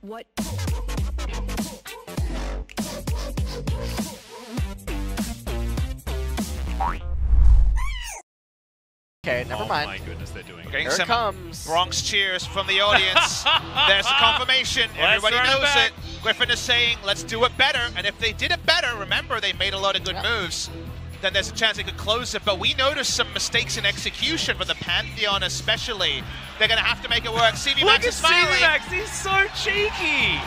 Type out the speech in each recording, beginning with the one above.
What? Okay, never mind. Oh my goodness, they're doing it. Getting Here some it comes. Bronx cheers from the audience. There's the confirmation. Everybody knows it. Griffin is saying, let's do it better. And if they did it better, remember, they made a lot of good moves, then there's a chance they could close it. But we noticed some mistakes in execution for the Pantheon especially. They're going to have to make it work. CV Max is smiling. Look at CV Max, he's so cheeky.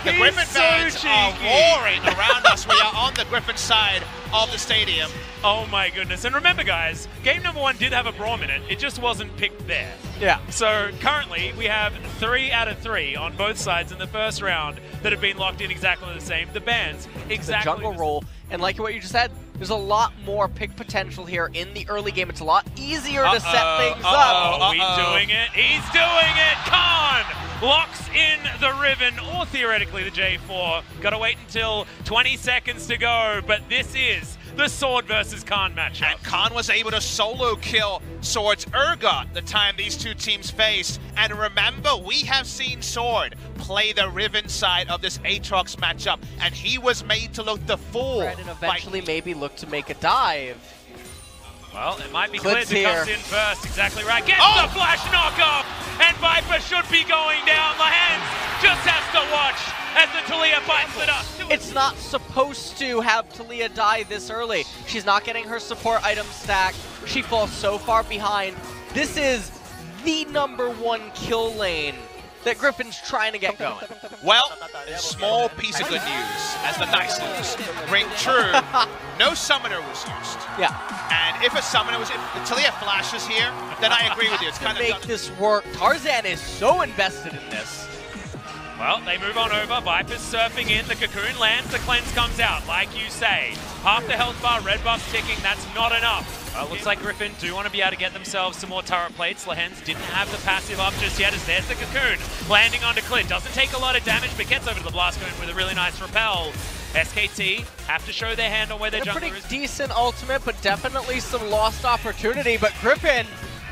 The Griffin fans are roaring around us. We are on the Griffin side of the stadium. Oh my goodness. And remember, guys, game number 1 did have a Braum in it. It just wasn't picked there. Yeah. So currently, we have 3 out of 3 on both sides in the first round that have been locked in exactly the same. The bans, exactly the jungle role. And like what you just said, there's a lot more pick potential here in the early game. It's a lot easier to set things up. Are we doing it? He's doing it! Khan locks in the Riven, or theoretically the J4. Gotta wait until 20 seconds to go, but this is the Sword versus Khan matchup. And Khan was able to solo kill Sword's Urgot the time these two teams faced. And remember, we have seen Sword play the Riven side of this Aatrox matchup, and he was made to look the fool. And eventually maybe look to make a dive. Well, it might be Clid's Clid who comes in first. Exactly right. Gets the flash knockoff, and Viper should be going down. Lehends just has to watch as the Taliyah bites it up. It's not supposed to have Taliyah die this early. She's not getting her support item stacked. She falls so far behind. This is the #1 kill lane that Griffin's trying to get going. Well, a small piece of good news, as the nice news ring true. No summoner was used. Yeah. And if a summoner was, if Taliyah flashes here, then I agree with you. It's kind of make this work. Tarzan is so invested in this. Well, they move on over. Viper's surfing in. The Cocoon lands. The cleanse comes out. Like you say, half the health bar, red buff ticking. That's not enough. Looks like Griffin do want to be able to get themselves some more turret plates. Lehends didn't have the passive up just yet, as there's the Cocoon landing onto Clid. Doesn't take a lot of damage, but gets over to the Blast Cone with a really nice repel. SKT have to show their hand on where their jungler is. Pretty decent ultimate, but definitely some lost opportunity. But Griffin,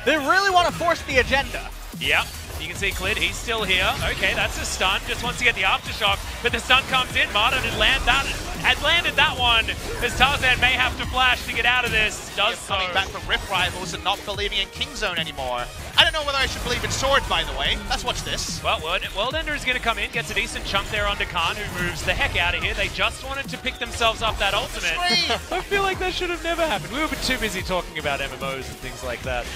they really want to force the agenda. Yep. You can see Clid, he's still here. Okay, that's a stun. Just wants to get the aftershock, but the stun comes in. Martin had landed that one, as Tarzan may have to flash to get out of this. Does so. Coming back from Rift Rivals and not believing in Kingzone anymore. I don't know whether I should believe in Sword, by the way. Let's watch this. Well, Worldender is going to come in, gets a decent chunk there onto Khan, who moves the heck out of here. They just wanted to pick themselves up that ultimate. I feel like that should have never happened. We were too busy talking about MMOs and things like that.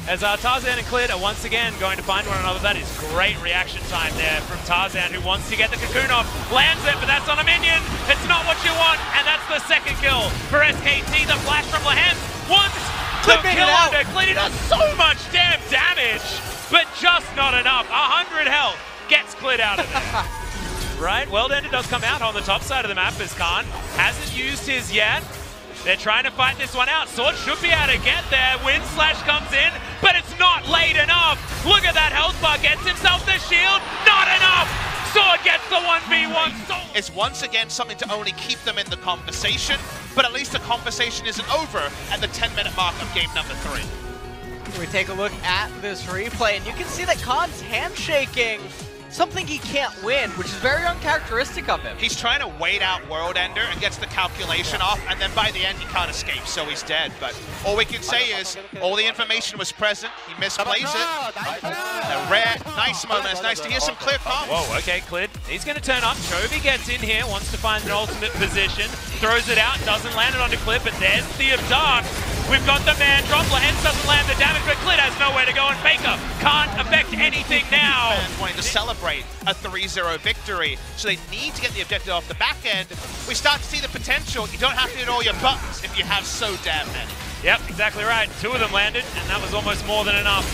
As Tarzan and Clid are once again going to find one another. That is great reaction time there from Tarzan, who wants to get the Cocoon off. Lands it, but that's on a minion. It's not what you want, and that's the second kill for SKT. The flash from Lehends. Once the kill under Clid. He does so much damn damage, but just not enough. 100 health gets Clid out of there. Right, Worldender does come out on the top side of the map as Khan hasn't used his yet. They're trying to fight this one out. Sword should be able to get there. Wind Slash comes in, but it's not late enough. Look at that health bar. Gets himself the shield. Not enough. Sword gets the 1v1. It's once again something to only keep them in the conversation, but at least the conversation isn't over at the 10-minute mark of game number 3. We take a look at this replay, and you can see that Khan's handshaking. Something he can't win, which is very uncharacteristic of him. He's trying to wait out Worldender and gets the calculation off, and then by the end he can't escape, so he's dead. But all we can say is, all the information was present, he misplays it. A rare, nice moment. It's nice to hear some clear comms. Whoa, okay, Clid. He's going to turn up. Chovy gets in here, wants to find an ultimate position, throws it out, doesn't land it onto Clid, but there's the Dark. We've got the man drop. Lehends doesn't land the damage, but Clid has nowhere to go, and Faker can't affect anything now. Fans wanting to celebrate a 3-0 victory, so they need to get the objective off the back end. We start to see the potential. You don't have to hit all your buttons if you have so damn many. Yep, exactly right. 2 of them landed, and that was almost more than enough.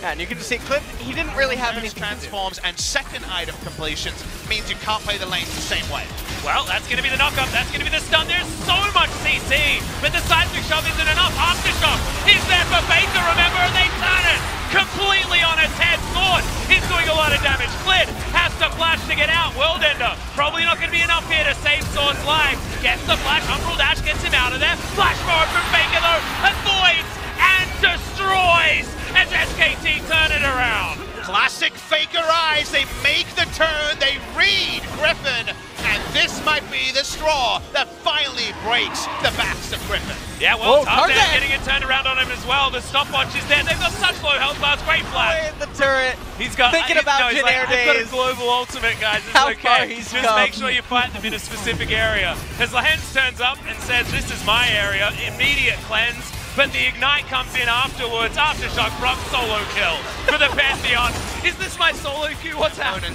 Yeah, and you can just see Clid, he didn't really have any transforms, and second item completions means you can't play the lanes the same way. Well, that's going to be the knockup. That's going to be the stun. There's so much CC, but the seismic shove isn't enough. Aftershock is there for Faker, remember, and they turn it completely on its head. Sword is doing a lot of damage. Clid has to flash to get out. Worldender probably not going to be enough here to save Sword's life. Gets the flash. Umbral Dash gets him out of there. Flash forward from Faker, though. Avoids and destroys as SKT turn it around. Classic classic Faker eyes. They make the turn, they read Griffin, and this might be the straw that finally breaks the backs of Griffin. Yeah, well, Tarzan getting it turned around on him as well. The stopwatch is there. They've got such low health bars. Great flash. The turret. He's got thinking about Janair days. I've got a days. global ultimate, guys. It's How okay. far he's Just come. make sure you fight them in a specific area. As Lahens turns up and says, "This is my area." Immediate cleanse. But the Ignite comes in afterwards. Aftershock Rock solo kill for the Pantheon. Is this my solo queue? What's happening?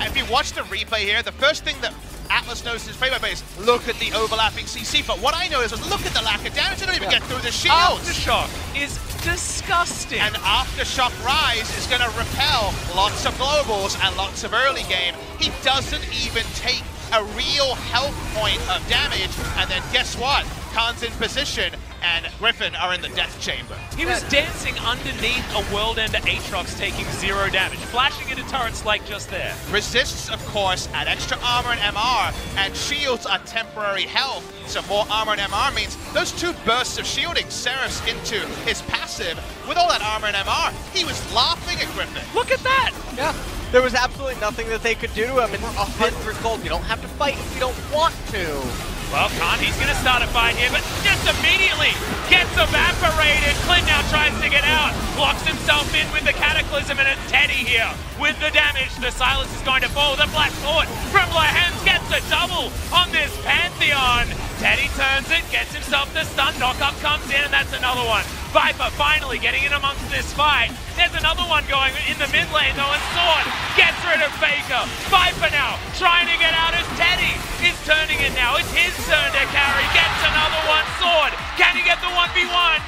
If you watch the replay here, the first thing that Atlas knows in his favor is look at the overlapping CC. But what I noticed was look at the lack of damage. They don't even get through the shields. Aftershock is disgusting. And Aftershock Rise is going to repel lots of globals and lots of early game. He doesn't even take a real health point of damage. And then guess what? Khan's in position, and Griffin are in the death chamber. He was dancing underneath a World Ender Aatrox taking 0 damage, flashing into turrets like just there. Resists, of course, at extra armor and MR, and shields are temporary health, so more armor and MR means those 2 bursts of shielding Seraph's into his passive. With all that armor and MR, he was laughing at Griffin. Look at that! Yeah, there was absolutely nothing that they could do to him, and 100 gold, you don't have to fight if you don't want to. Well, Khan, he's going to start a fight here, but just immediately gets evaporated. Clint now tries to get out, locks himself in with the Cataclysm, and it's Teddy here with the damage. The Silence is going to fall. The Black Sword from Lahens gets a double on this Pantheon. Teddy turns it, gets himself the stun. Knockup comes in, and that's another one. Viper finally getting in amongst this fight. There's another one going in the mid lane though, and Sword gets rid of Faker. Viper now trying to get out as Teddy is turning it now. It's his turn to carry. Gets another one. Sword, can he get the 1v1?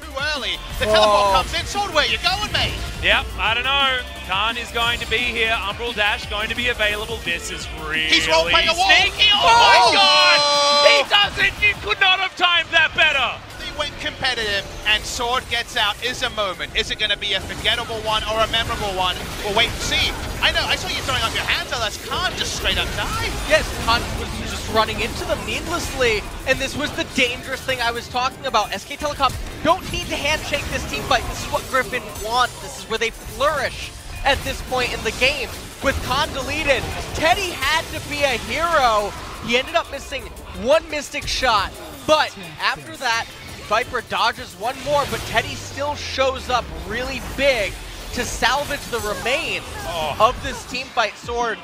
Too early. The teleport comes in. Sword, where you going, mate? Yep, I don't know. Khan is going to be here. Umbral Dash going to be available. This is really He's role-playing a wall. sneaky. Oh my god! He doesn't. You could not have timed that better. They went competitive, and Sword gets out. Is a moment. Is it going to be a forgettable one or a memorable one? We'll wait and see. I know. I saw you throwing up your hands. Unless Khan just straight up died. Yes, Khan was just running into them needlessly, and this was the dangerous thing I was talking about. SK Telecom don't need to handshake this team fight. This is what Griffin wants. This is where they flourish at this point in the game. With Khan deleted, Teddy had to be a hero. He ended up missing 1 Mystic shot, but after that, Viper dodges 1 more, but Teddy still shows up really big to salvage the remains of this team fight. Sword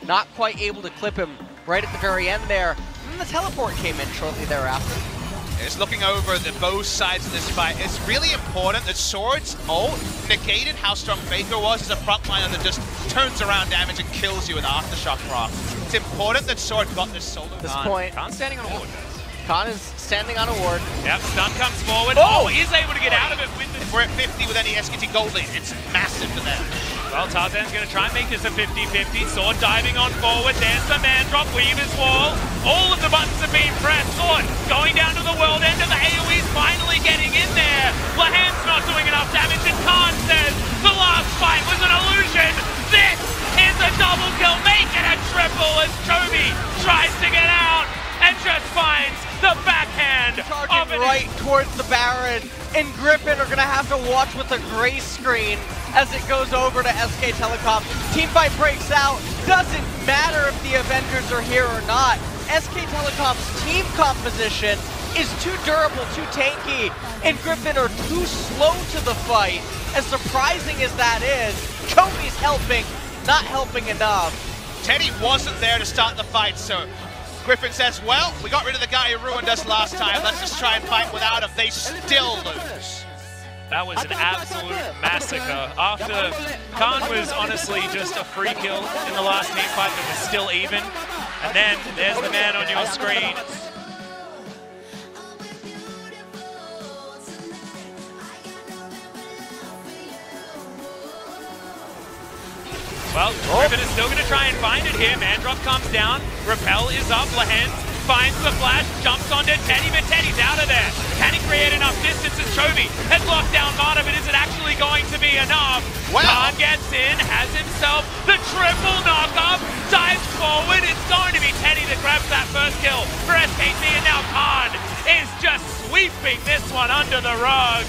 not quite able to clip him right at the very end there. And then the teleport came in shortly thereafter. It's looking over both sides of this fight. It's really important that Sword's ult negated how strong Faker was as a frontliner that just turns around damage and kills you with Aftershock Rock. It's important that Sword got this solo. This point, Khan standing on a ward. Khan is standing on a ward. Yep, stun comes forward. Oh, he's able to get out of it with the... If we're at 50 with any SKT gold lead, it's massive for them. Well, Tarzan's going to try and make this a 50-50. Sword diving on forward. There's the man drop. Weaver's wall. All of the buttons have been pressed. Sword going down to the world end of the AoE's finally getting in there. Lahan's not doing enough damage, and Khan says the last fight was an illusion. This is a double kill. Make it a triple as Chobi tries to get out and just finds the backhand. Charging right towards the Baron, and Griffin are going to have to watch with a gray screen as it goes over to SK Telecom. Teamfight breaks out. Doesn't matter if the Avengers are here or not. SK Telecom's team composition is too durable, too tanky, and Griffin are too slow to the fight. As surprising as that is, Chobi's helping, not helping enough. Teddy wasn't there to start the fight, so Griffin says, well, we got rid of the guy who ruined us last time. Let's just try and fight without him. They still lose. That was an absolute massacre. After Khan was honestly just a free kill in the last team fight that was still even. And then there's the man on your screen. Well, Griffin is still going to try and find it here. Mandrop comes down. Repel is up. Lahens finds the flash, jumps onto Teddy, but Teddy's out of there. Can he create enough distance as Chobi has locked down Mana, but is it actually going to be enough? Wow. Khan gets in, has himself the triple knock-up, dives forward. It's going to be Teddy that grabs that first kill for SKT, and now Khan is just sweeping this one under the rug.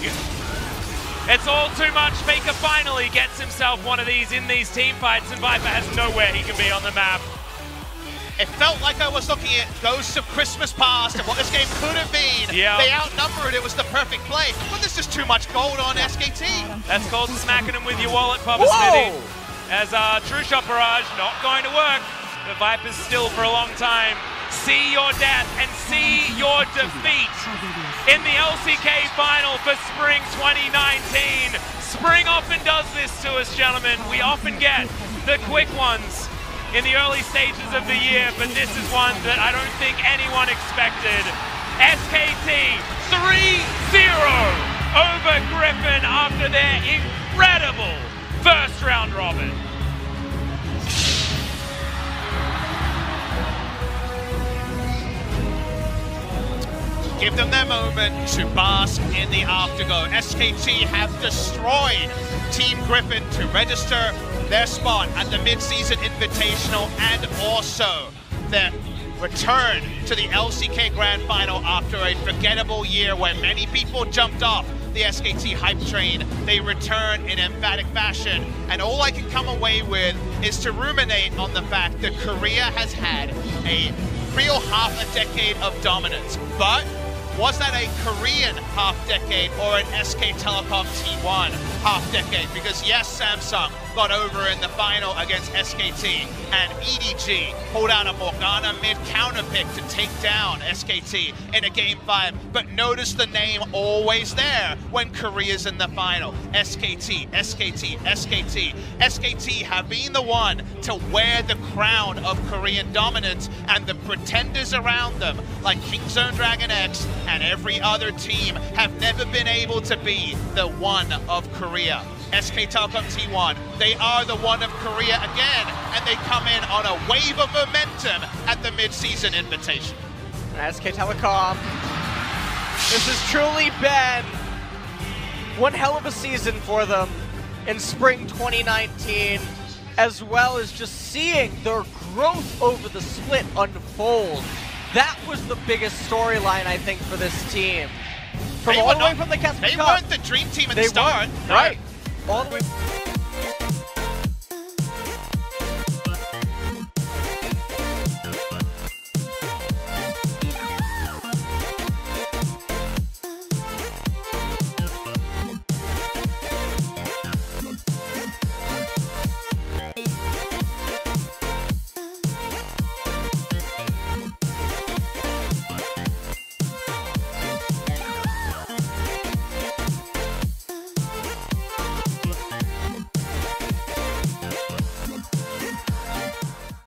It's all too much. Faker finally gets himself one of these in these team fights, and Viper has nowhere he can be on the map. It felt like I was looking at Ghosts of Christmas Past and what this game could have been. Yeah. They outnumbered, it was the perfect play, but there's just too much gold on SKT. That's called smacking him with your wallet, Papa Smithy. As True Shot Barrage, not going to work. The Viper's still for a long time. See your death and see your defeat in the LCK final for Spring 2019. Spring often does this to us, gentlemen. We often get the quick ones in the early stages of the year, but this is one that I don't think anyone expected. SKT 3-0 over Griffin after their incredible first round robin. Give them their moment to bask in the afterglow. SKT have destroyed Team Griffin to register their spot at the mid-season invitational and also their return to the LCK Grand Final after a forgettable year where many people jumped off the SKT hype train. They return in emphatic fashion, and all I can come away with is to ruminate on the fact that Korea has had a real half a decade of dominance, but was that a Korean half-decade or an SK Telecom T1 half-decade? Because yes, Samsung got over in the final against SKT, and EDG pulled out a Morgana mid-counter pick to take down SKT in a Game 5, but notice the name always there when Korea's in the final. SKT, SKT, SKT. SKT have been the one to wear the crown of Korean dominance, and the pretenders around them, like Kingzone Dragon X and every other team, have never been able to be the one of Korea. SK Telecom T1, they are the one of Korea again, and they come in on a wave of momentum at the mid-season invitation. SK Telecom, this has truly been one hell of a season for them in spring 2019, as well as just seeing their growth over the split unfold. That was the biggest storyline, I think, for this team. From all the way from the Caspian Cup. They weren't the dream team at the start. Right. All the way.